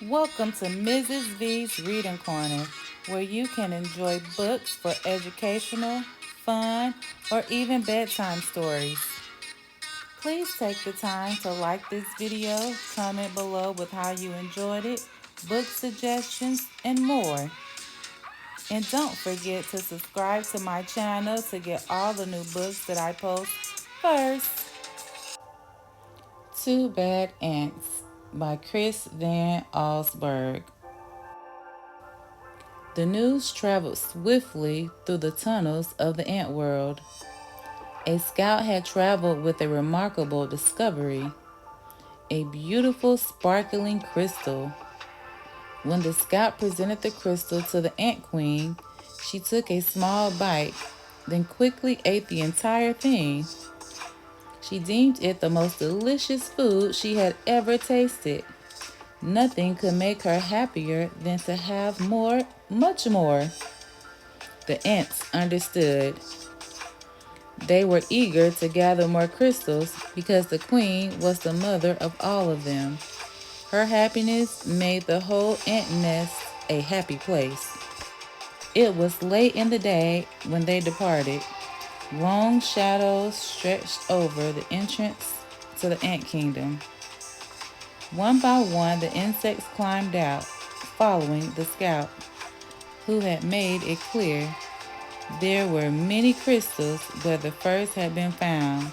Welcome to Mrs. V's Reading Corner, where you can enjoy books for educational, fun, or even bedtime stories. Please take the time to like this video, comment below with how you enjoyed it, book suggestions, and more. And don't forget to subscribe to my channel to get all the new books that I post first. Two Bad Ants by Chris Van Allsburg. The news traveled swiftly through the tunnels of the ant world. A scout had traveled with a remarkable discovery, a beautiful sparkling crystal. When the scout presented the crystal to the ant queen, she took a small bite, then quickly ate the entire thing. She deemed it the most delicious food she had ever tasted. Nothing could make her happier than to have more, much more. The ants understood. They were eager to gather more crystals because the queen was the mother of all of them. Her happiness made the whole ant nest a happy place. It was late in the day when they departed. Long shadows stretched over the entrance to the ant kingdom. One by one, the insects climbed out, following the scout, who had made it clear there were many crystals where the first had been found,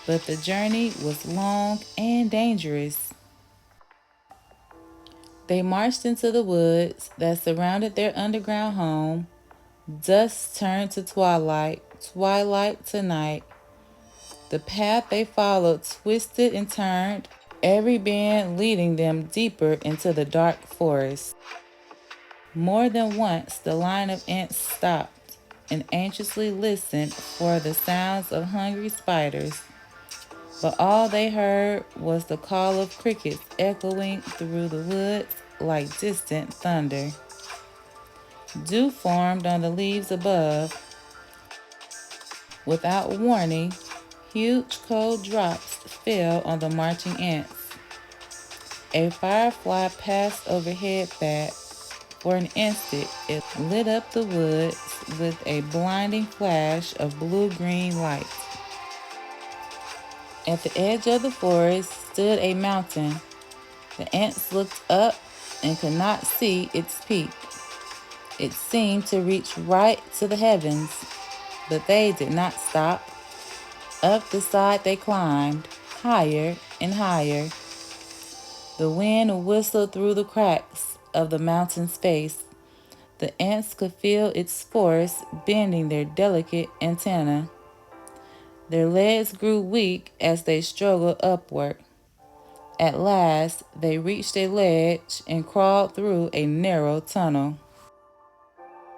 but the journey was long and dangerous. They marched into the woods that surrounded their underground home. Dusk turned to twilight, twilight to night. The path they followed twisted and turned, every bend leading them deeper into the dark forest. More than once, the line of ants stopped and anxiously listened for the sounds of hungry spiders, but all they heard was the call of crickets echoing through the woods like distant thunder. Dew formed on the leaves above. Without warning, huge cold drops fell on the marching ants. A firefly passed overhead that, for an instant, it lit up the woods with a blinding flash of blue-green light. At the edge of the forest stood a mountain. The ants looked up and could not see its peak. It seemed to reach right to the heavens, but they did not stop. Up the side they climbed, higher and higher. The wind whistled through the cracks of the mountain's face. The ants could feel its force bending their delicate antennae. Their legs grew weak as they struggled upward. At last, they reached a ledge and crawled through a narrow tunnel.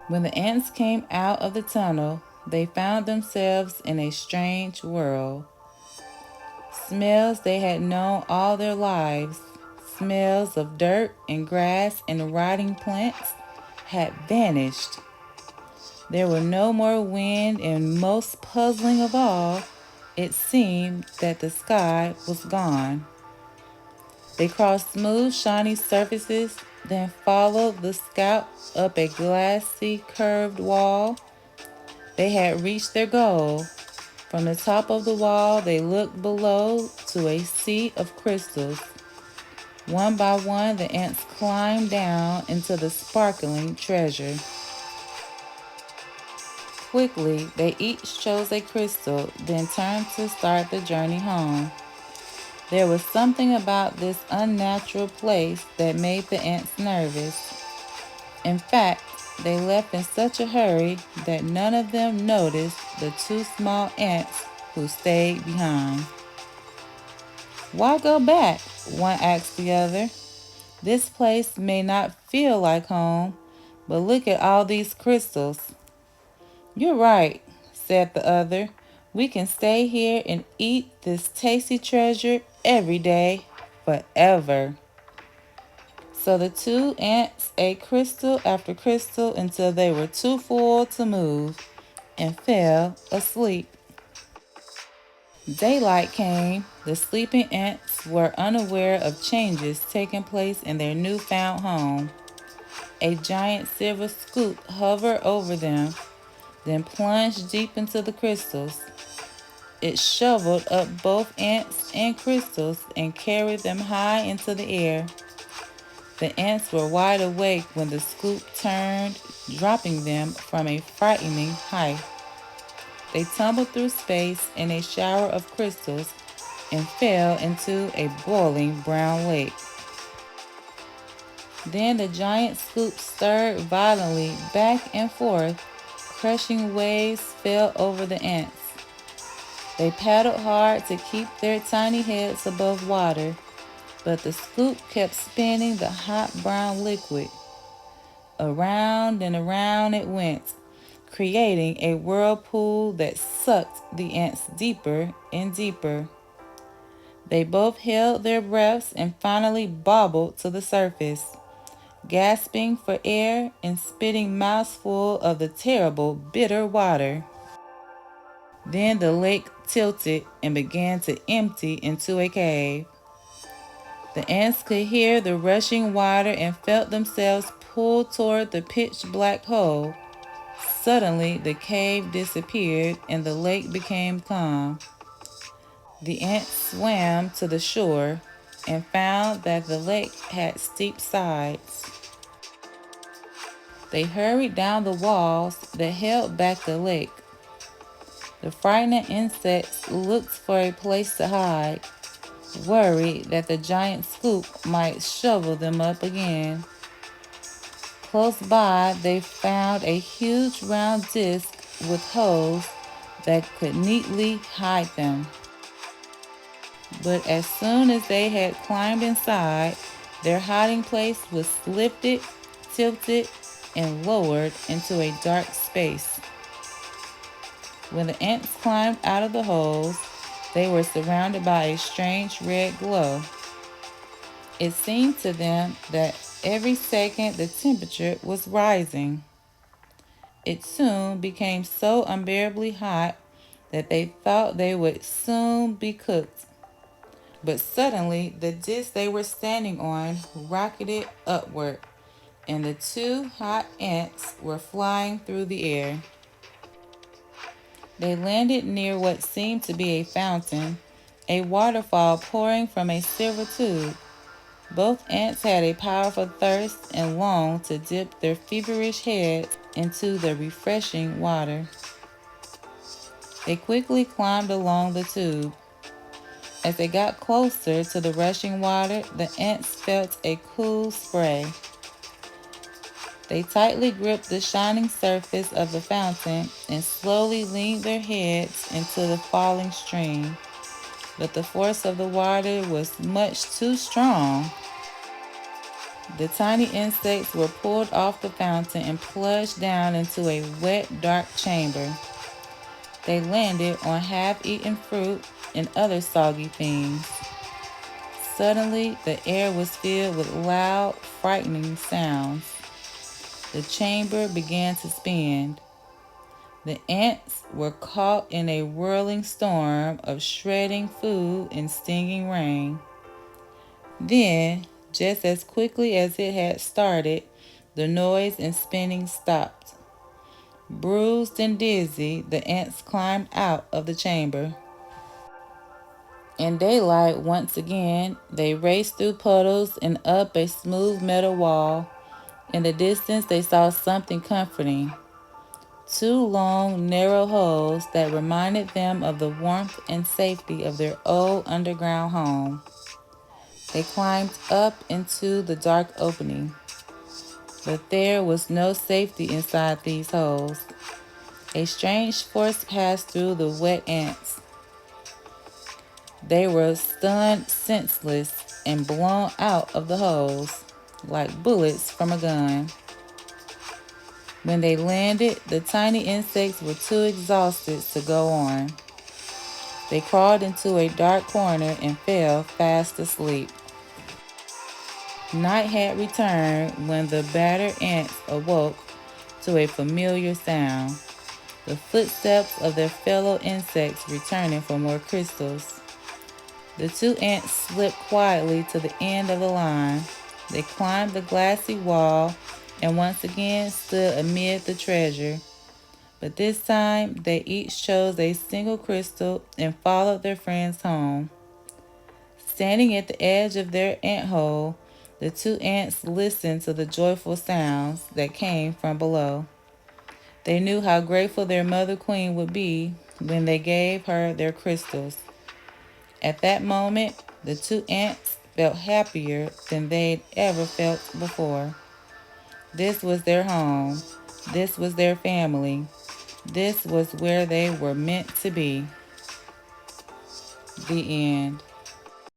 When the ants came out of the tunnel, they found themselves in a strange world. Smells they had known all their lives, smells of dirt and grass and rotting plants, had vanished. There were no more wind, and most puzzling of all, it seemed that the sky was gone. They crossed smooth, shiny surfaces, then followed the scout up a glassy, curved wall. They had reached their goal. From the top of the wall, they looked below to a sea of crystals. One by one, the ants climbed down into the sparkling treasure. Quickly, they each chose a crystal, then turned to start the journey home. There was something about this unnatural place that made the ants nervous. In fact, they left in such a hurry that none of them noticed the two small ants who stayed behind. "Why go back?" one asked the other. "This place may not feel like home, but look at all these crystals." "You're right," said the other. "We can stay here and eat this tasty treasure every day, forever." So the two ants ate crystal after crystal until they were too full to move and fell asleep. Daylight came. The sleeping ants were unaware of changes taking place in their newfound home. A giant silver scoop hovered over them, then plunged deep into the crystals. It shoveled up both ants and crystals and carried them high into the air. The ants were wide awake when the scoop turned, dropping them from a frightening height. They tumbled through space in a shower of crystals and fell into a boiling brown lake. Then the giant scoop stirred violently back and forth. Crushing waves fell over the ants. They paddled hard to keep their tiny heads above water, but the scoop kept spinning the hot brown liquid. Around and around it went, creating a whirlpool that sucked the ants deeper and deeper. They both held their breaths and finally bobbled to the surface, gasping for air and spitting mouthfuls of the terrible, bitter water. Then the lake tilted and began to empty into a cave. The ants could hear the rushing water and felt themselves pulled toward the pitch black hole. Suddenly, the cave disappeared and the lake became calm. The ants swam to the shore and found that the lake had steep sides. They hurried down the walls that held back the lake. The frightened insects looked for a place to hide, worried that the giant scoop might shovel them up again. Close by, they found a huge round disc with holes that could neatly hide them. But as soon as they had climbed inside, their hiding place was lifted, tilted, and lowered into a dark space. When the ants climbed out of the holes, they were surrounded by a strange red glow. It seemed to them that every second the temperature was rising. It soon became so unbearably hot that they thought they would soon be cooked. But suddenly, the disc they were standing on rocketed upward, and the two hot ants were flying through the air. They landed near what seemed to be a fountain, a waterfall pouring from a silver tube. Both ants had a powerful thirst and longed to dip their feverish heads into the refreshing water. They quickly climbed along the tube. As they got closer to the rushing water, the ants felt a cool spray. They tightly gripped the shining surface of the fountain and slowly leaned their heads into the falling stream. But the force of the water was much too strong. The tiny insects were pulled off the fountain and plunged down into a wet, dark chamber. They landed on half-eaten fruit and other soggy things. Suddenly, the air was filled with loud, frightening sounds. The chamber began to spin. The ants were caught in a whirling storm of shredding food and stinging rain. Then, just as quickly as it had started, the noise and spinning stopped. Bruised and dizzy, the ants climbed out of the chamber. In daylight, once again, they raced through puddles and up a smooth metal wall. In the distance, they saw something comforting. Two long, narrow holes that reminded them of the warmth and safety of their old underground home. They climbed up into the dark opening, but there was no safety inside these holes. A strange force passed through the wet ants. They were stunned senseless and blown out of the holes like bullets from a gun. When they landed, the tiny insects were too exhausted to go on. They crawled into a dark corner and fell fast asleep. Night had returned when the battered ants awoke to a familiar sound. the footsteps of their fellow insects returning for more crystals. The two ants slipped quietly to the end of the line. They climbed the glassy wall and once again stood amid the treasure. But this time they each chose a single crystal and followed their friends home. Standing at the edge of their ant hole, the two ants listened to the joyful sounds that came from below. They knew how grateful their mother queen would be when they gave her their crystals. At that moment, the two ants felt happier than they'd ever felt before. This was their home. This was their family. This was where they were meant to be. The end.